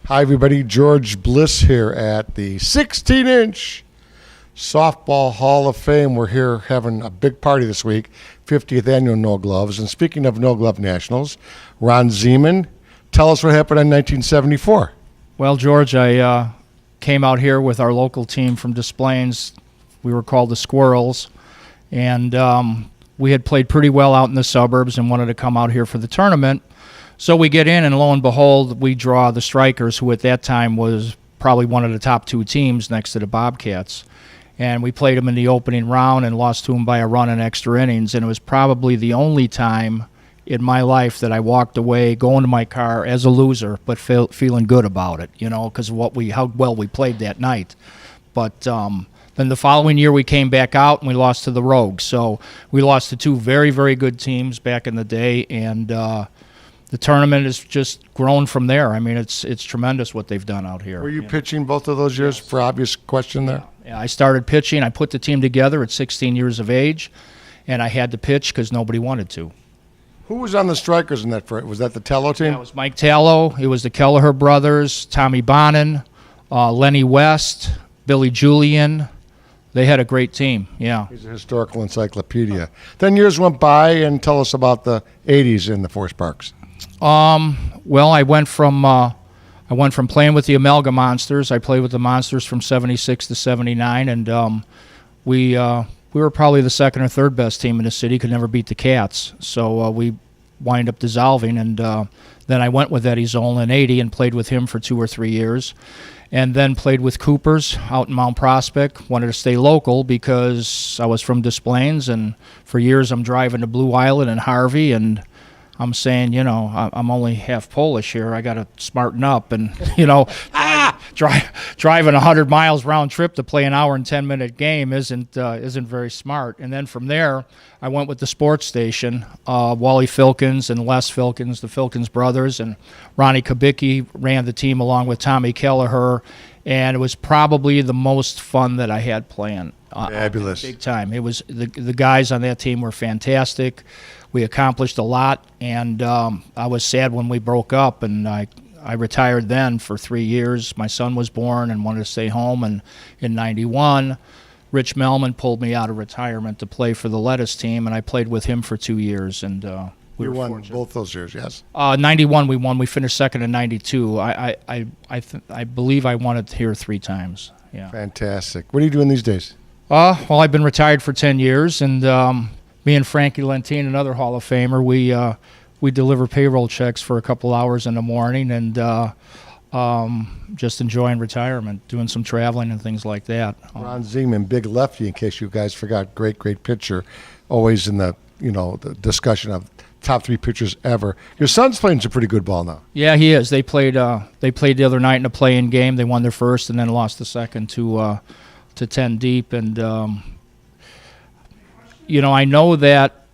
Hi, everybody. George Bliss here at the 16-inch Softball Hall of Fame. We're here having a big party this week, 50th annual No Gloves. And speaking of No Glove Nationals, Ron Ziemann, tell us what happened in 1974. Well, George, I came out here with our local team from Des Plaines. We were called the Squirrels, and we had played pretty well out in the suburbs and wanted to come out here for the tournament. So we get in, and lo and behold, we draw the Strikers, who at that time was probably one of the top two teams next to the Bobcats. And we played them in the opening round and lost to them by a run in extra innings. And it was probably the only time in my life that I walked away going to my car as a loser, but feeling good about it, you know, because of how well we played that night. But then the following year we came back out and we lost to the Rogues. So we lost to two very, very good teams back in the day, and the tournament has just grown from there. I mean, it's tremendous what they've done out here. Were you pitching both of those years? Yes. For obvious question there? Yeah, I started pitching. I put the team together at 16 years of age, and I had to pitch because nobody wanted to. Who was on the Strikers in that? Was that the Tallow team? That was Mike Tallow. It was the Kelleher brothers, Tommy Bonin, Lenny West, Billy Julian. They had a great team, yeah. He's a historical encyclopedia. Then years went by, and tell us about the 80s in the Forest Parks. Well, I went from playing with the Amalgam Monsters. I played with the Monsters from 76 to 79, and we were probably the second or third best team in the city. Could never beat the Cats, so we wind up dissolving. And then I went with Eddie Zoll in 80 and played with him for 2 or 3 years, and then played with Coopers out in Mount Prospect. Wanted to stay local because I was from Des Plaines, and for years I'm driving to Blue Island and Harvey, and I'm saying, you know, I'm only half Polish here. I got to smarten up, and driving 100 miles round trip to play an hour and 10-minute game isn't very smart. And then from there, I went with the sports station, Wally Filkins and Les Filkins, the Filkins brothers, and Ronnie Kubicki ran the team along with Tommy Kelleher, and it was probably the most fun that I had playing. Fabulous. Big time. It was the guys on that team were fantastic. We accomplished a lot, and I was sad when we broke up, and I retired then for 3 years. My son was born and wanted to stay home, and in 91, Rich Melman pulled me out of retirement to play for the Lettuce team, and I played with him for 2 years. And we won fortunate. Both those years, yes? 91 we won. We finished second in 92. I believe I won it here 3 times. Yeah. Fantastic. What are you doing these days? Well, I've been retired for 10 years, and me and Frankie Lentine, another Hall of Famer, we deliver payroll checks for a couple hours in the morning, and just enjoying retirement, doing some traveling and things like that. Ron Ziemann, big lefty, in case you guys forgot, great pitcher, always in the discussion of top 3 pitchers ever. Your son's playing some pretty good ball now. Yeah, he is. They played the other night in a play-in game. They won their first and then lost the second to 10 deep, and I know that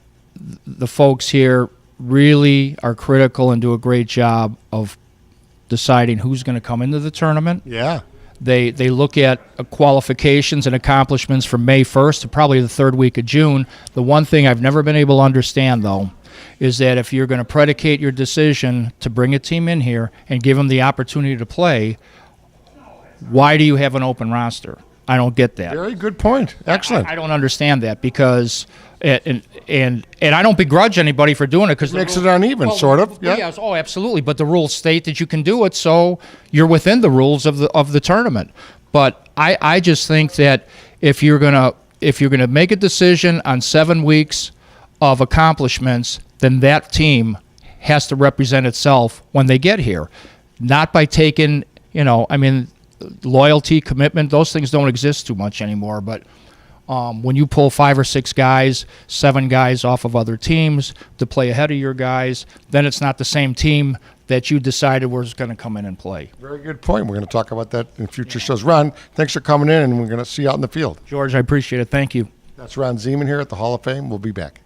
the folks here really are critical and do a great job of deciding who's going to come into the tournament. Yeah. They look at qualifications and accomplishments from May 1st to probably the 3rd week of June. The one thing I've never been able to understand, though, is that if you're going to predicate your decision to bring a team in here and give them the opportunity to play, why do you have an open roster? I don't get that. Very good point. Excellent. I don't understand that because, and I don't begrudge anybody for doing it because it makes it uneven, sort of. Yeah. Yes. Oh, absolutely. But the rules state that you can do it, so you're within the rules of the tournament. But I just think that if you're gonna make a decision on 7 weeks of accomplishments, then that team has to represent itself when they get here, not by taking loyalty, commitment, those things don't exist too much anymore. But when you pull 5 or 6 guys, 7 guys off of other teams to play ahead of your guys, then it's not the same team that you decided was going to come in and play. Very good point. We're going to talk about that in future shows. Ron, thanks for coming in, and we're going to see you out in the field. George, I appreciate it. Thank you. That's Ron Ziemann here at the Hall of Fame. We'll be back.